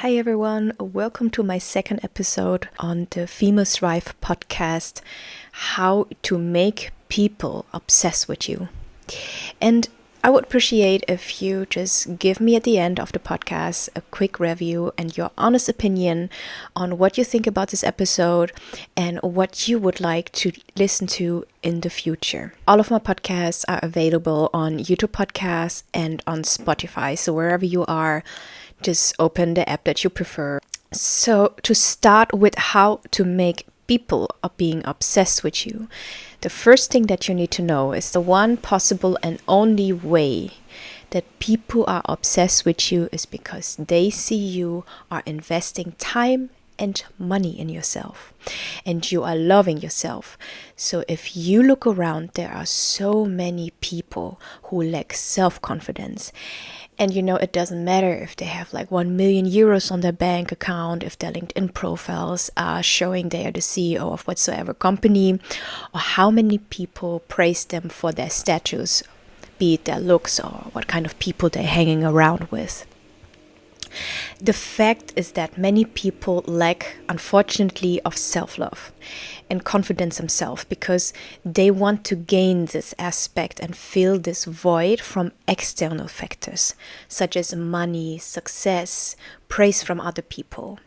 Hi everyone, welcome to my second episode on the Female Thrive podcast, how to make people obsess with you. And I would appreciate if you just give me at the end of the podcast a quick review and your honest opinion on what you think about this episode and what you would like to listen to in the future. All of my podcasts are available on YouTube Podcasts and on Spotify, so wherever you are, just open the app that you prefer. So to start with how to make people being obsessed with you, the first thing that you need to know is the one possible and only way that people are obsessed with you is because they see you are investing time and money in yourself and you are loving yourself. So if you look around, there are so many people who lack self-confidence. And it doesn't matter if they have like 1 million euros on their bank account, if their LinkedIn profiles are showing they are the CEO of whatsoever company, or how many people praise them for their status, be it their looks or what kind of people they're hanging around with. The fact is that many people lack, unfortunately, of self-love and confidence themselves because they want to gain this aspect and fill this void from external factors, such as money, success, praise from other people.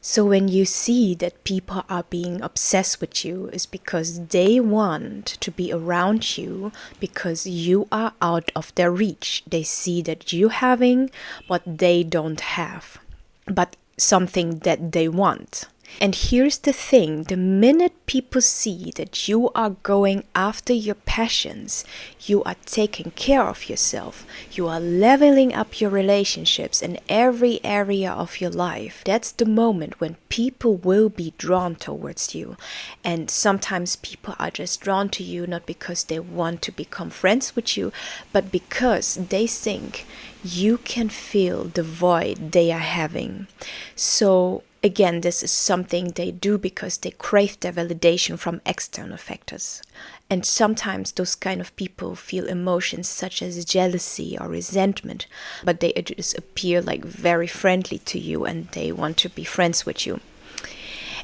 So when you see that people are being obsessed with you, is because they want to be around you because you are out of their reach. They see that you having what they don't have, but something that they want. And here's the thing, the minute people see that you are going after your passions, you are taking care of yourself, you are leveling up your relationships in every area of your life, that's the moment when people will be drawn towards you. And sometimes people are just drawn to you not because they want to become friends with you, but because they think you can fill the void they are having. So again, this is something they do because they crave their validation from external factors. And sometimes those kind of people feel emotions such as jealousy or resentment, but they just appear like very friendly to you and they want to be friends with you.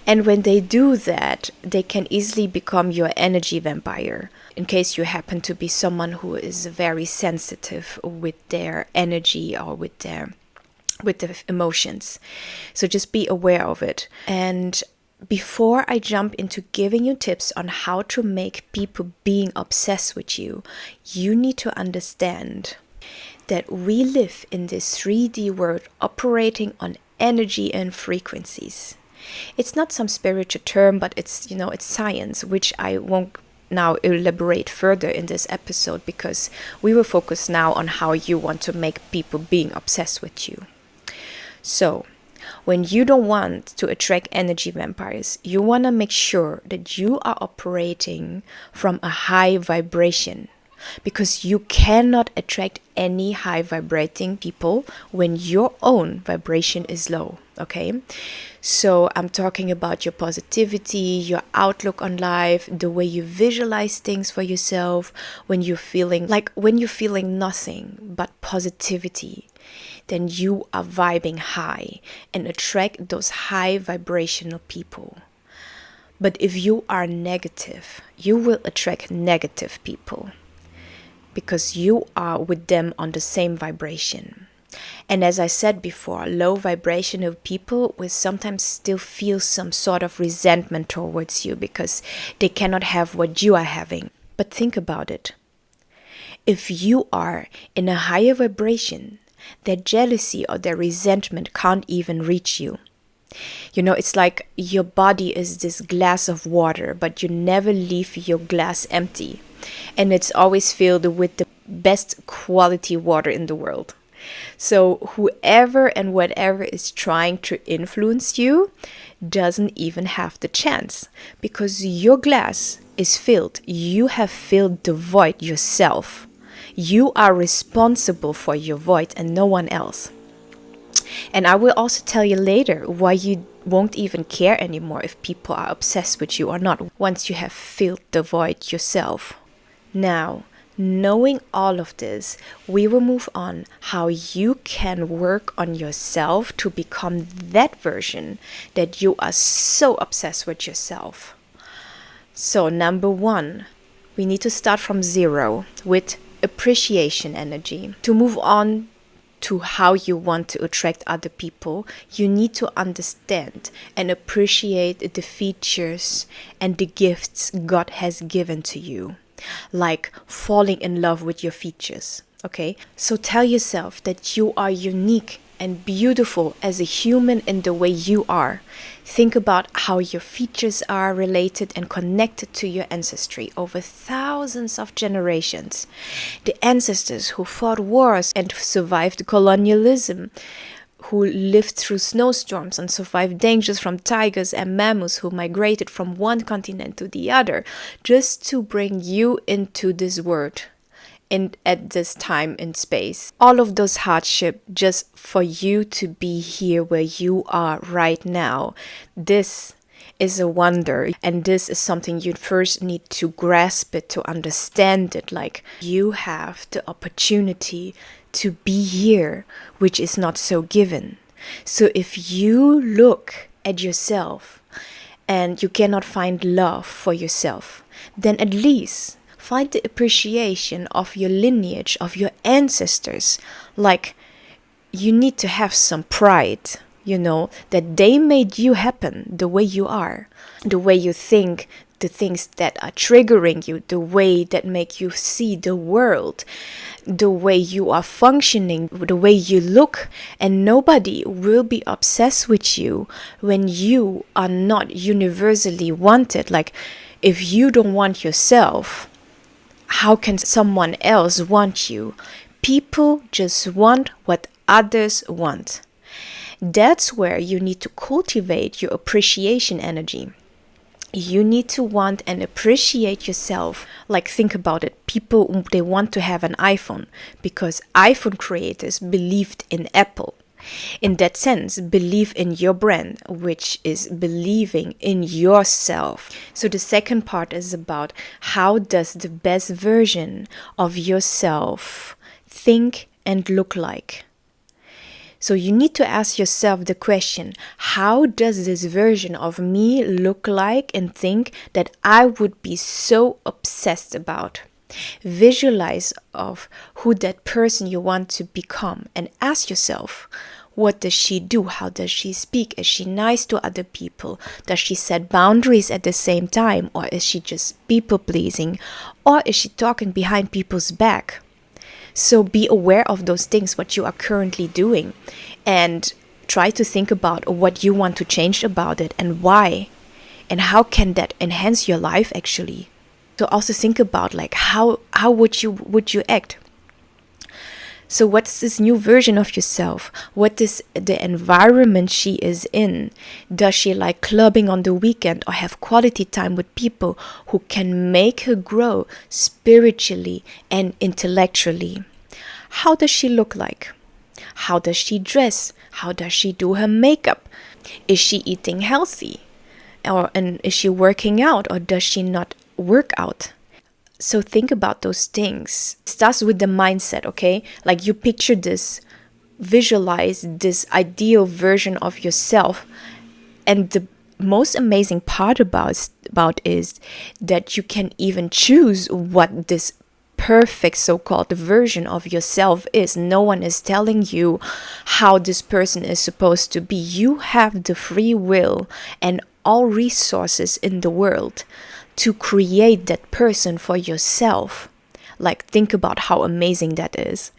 And when they do that, they can easily become your energy vampire. In case you happen to be someone who is very sensitive with their energy or with the emotions. So just be aware of it. And before I jump into giving you tips on how to make people being obsessed with you, you need to understand that we live in this 3D world operating on energy and frequencies. It's not some spiritual term, but it's science, which I won't now elaborate further in this episode because we will focus now on how you want to make people being obsessed with you. So, when you don't want to attract energy vampires, you want to make sure that you are operating from a high vibration because you cannot attract any high vibrating people when your own vibration is low, okay? So I'm talking about your positivity, your outlook on life, the way you visualize things for yourself, when you're feeling nothing but positivity, then you are vibing high and attract those high vibrational people. But if you are negative, you will attract negative people because you are with them on the same vibration. And as I said before, low vibrational people will sometimes still feel some sort of resentment towards you because they cannot have what you are having. But think about it. If you are in a higher vibration, their jealousy or their resentment can't even reach you. It's like your body is this glass of water, but you never leave your glass empty. And it's always filled with the best quality water in the world. So whoever and whatever is trying to influence you doesn't even have the chance because your glass is filled. You have filled the void yourself. You are responsible for your void and no one else. And I will also tell you later why you won't even care anymore if people are obsessed with you or not once you have filled the void yourself. Now, Knowing all of this, we will move on how you can work on yourself to become that version that you are so obsessed with yourself. So, number one, we need to start from zero with appreciation energy. To move on to how you want to attract other people, you need to understand and appreciate the features and the gifts God has given to you, like falling in love with your features. Okay, so tell yourself that you are unique and beautiful as a human in the way you are. Think about how your features are related and connected to your ancestry over thousands of generations. The ancestors who fought wars and survived colonialism, who lived through snowstorms and survived dangers from tigers and mammoths, who migrated from one continent to the other just to bring you into this world. And at this time in space, all of those hardships just for you to be here where you are right now. This is a wonder, and this is something you first need to grasp it, to understand it. Like, you have the opportunity to be here, which is not so given. So if you look at yourself and you cannot find love for yourself, then at least find the appreciation of your lineage, of your ancestors. Like, you need to have some pride, that they made you happen the way you are, the way you think, the things that are triggering you, the way that make you see the world, the way you are functioning, the way you look. And nobody will be obsessed with you when you are not universally wanted. Like, if you don't want yourself, how can someone else want you? People just want what others want. That's where you need to cultivate your appreciation energy. You need to want and appreciate yourself. Like, think about it. People, they want to have an iPhone because iPhone creators believed in Apple. In that sense, believe in your brand, which is believing in yourself. So the second part is about how does the best version of yourself think and look like. So you need to ask yourself the question, how does this version of me look like and think that I would be so obsessed about? Visualize of who that person you want to become and ask yourself, what does she do? How does she speak? Is she nice to other people? Does she set boundaries at the same time? Or is she just people pleasing? Or is she talking behind people's back? So be aware of those things, what you are currently doing, and try to think about what you want to change about it and why, and how can that enhance your life actually. So also think about like how would you act? So what's this new version of yourself? What is the environment she is in? Does she like clubbing on the weekend or have quality time with people who can make her grow spiritually and intellectually? How does she look like? How does she dress? How does she do her makeup? Is she eating healthy? And is she working out, or does she not work out? So think about those things. It starts with the mindset, okay? Like, you picture this, visualize this ideal version of yourself. And the most amazing part about is that you can even choose what this perfect so-called version of yourself is. No one is telling you how this person is supposed to be. You have the free will and all resources in the world to create that person for yourself. Like, think about how amazing that is.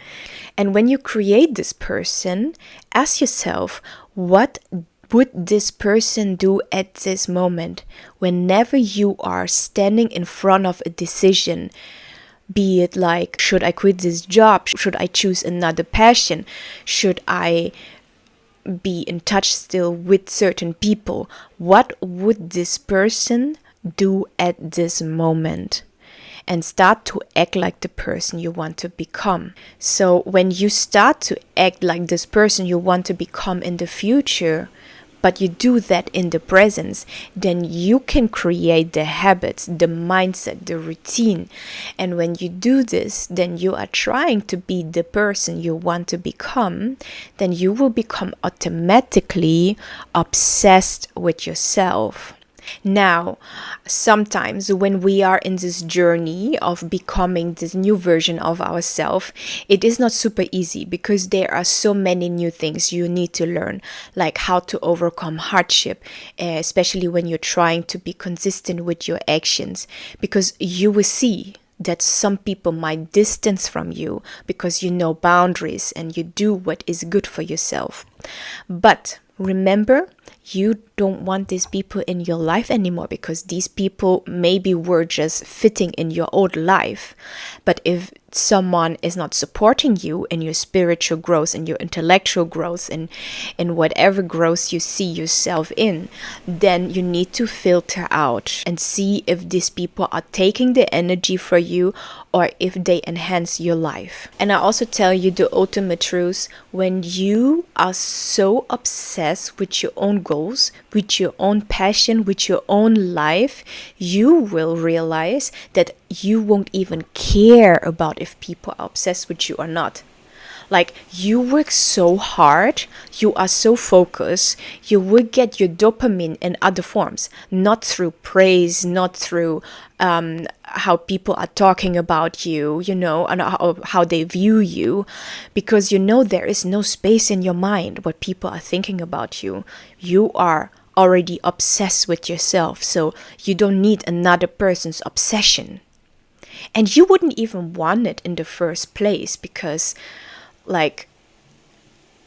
And when you create this person, ask yourself, what would this person do at this moment? Whenever you are standing in front of a decision, be it like, should I quit this job? Should I choose another passion? Should I be in touch still with certain people? What would this person do at this moment? And start to act like the person you want to become. So when you start to act like this person you want to become in the future, but you do that in the presence, then you can create the habits, the mindset, the routine. And when you do this, then you are trying to be the person you want to become, then you will become automatically obsessed with yourself. Now, sometimes when we are in this journey of becoming this new version of ourselves, it is not super easy because there are so many new things you need to learn, like how to overcome hardship, especially when you're trying to be consistent with your actions, because you will see that some people might distance from you because you know boundaries and you do what is good for yourself. But remember, you don't want these people in your life anymore because these people maybe were just fitting in your old life. But if someone is not supporting you in your spiritual growth and your intellectual growth and in whatever growth you see yourself in, then you need to filter out and see if these people are taking the energy for you or if they enhance your life. And I also tell you the ultimate truth: when you are so obsessed with your own goals, with your own passion, with your own life, you will realize that you won't even care about if people are obsessed with you or not. Like, you work so hard, you are so focused, you will get your dopamine in other forms, not through praise, not through how people are talking about you, and how they view you, because there is no space in your mind what people are thinking about you. You are already obsessed with yourself, so you don't need another person's obsession. And you wouldn't even want it in the first place because,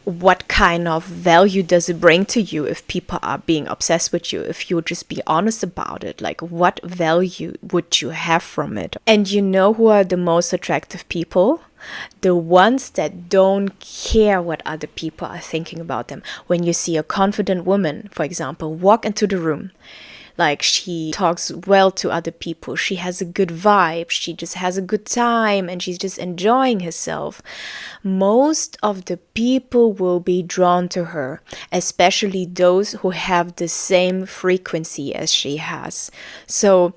what kind of value does it bring to you if people are being obsessed with you? If you just be honest about it, what value would you have from it? And you know who are the most attractive people? The ones that don't care what other people are thinking about them. When you see a confident woman, for example, walk into the room, she talks well to other people, she has a good vibe, she just has a good time, and she's just enjoying herself, most of the people will be drawn to her, especially those who have the same frequency as she has. So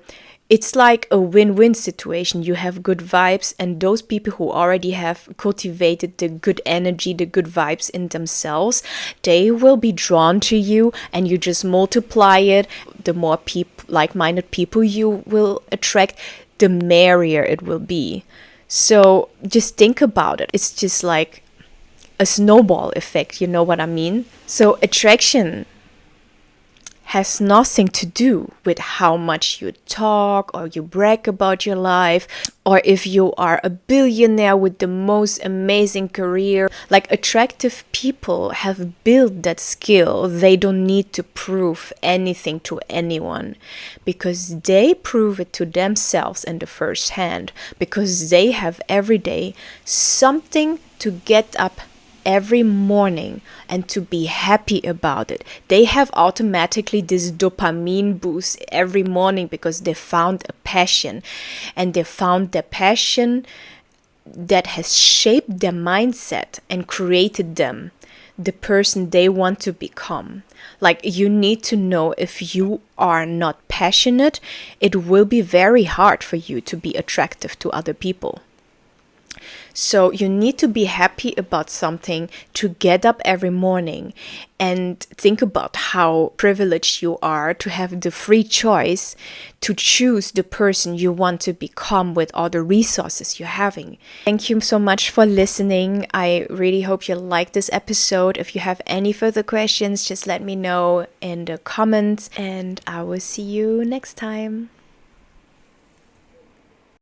it's like a win-win situation. You have good vibes, and those people who already have cultivated the good energy, the good vibes in themselves, they will be drawn to you, and you just multiply it. The more like-minded people you will attract, the merrier it will be. So just think about it. It's just like a snowball effect, you know what I mean? So attraction has nothing to do with how much you talk or you brag about your life, or if you are a billionaire with the most amazing career. Attractive people have built that skill. They don't need to prove anything to anyone because they prove it to themselves in the first hand, because they have every day something to get up every morning and to be happy about it. They have automatically this dopamine boost every morning because they found a passion, and they found the passion that has shaped their mindset and created them the person they want to become. You need to know, if you are not passionate, it will be very hard for you to be attractive to other people. So you need to be happy about something to get up every morning and think about how privileged you are to have the free choice to choose the person you want to become with all the resources you're having. Thank you so much for listening. I really hope you liked this episode. If you have any further questions, just let me know in the comments, and I will see you next time.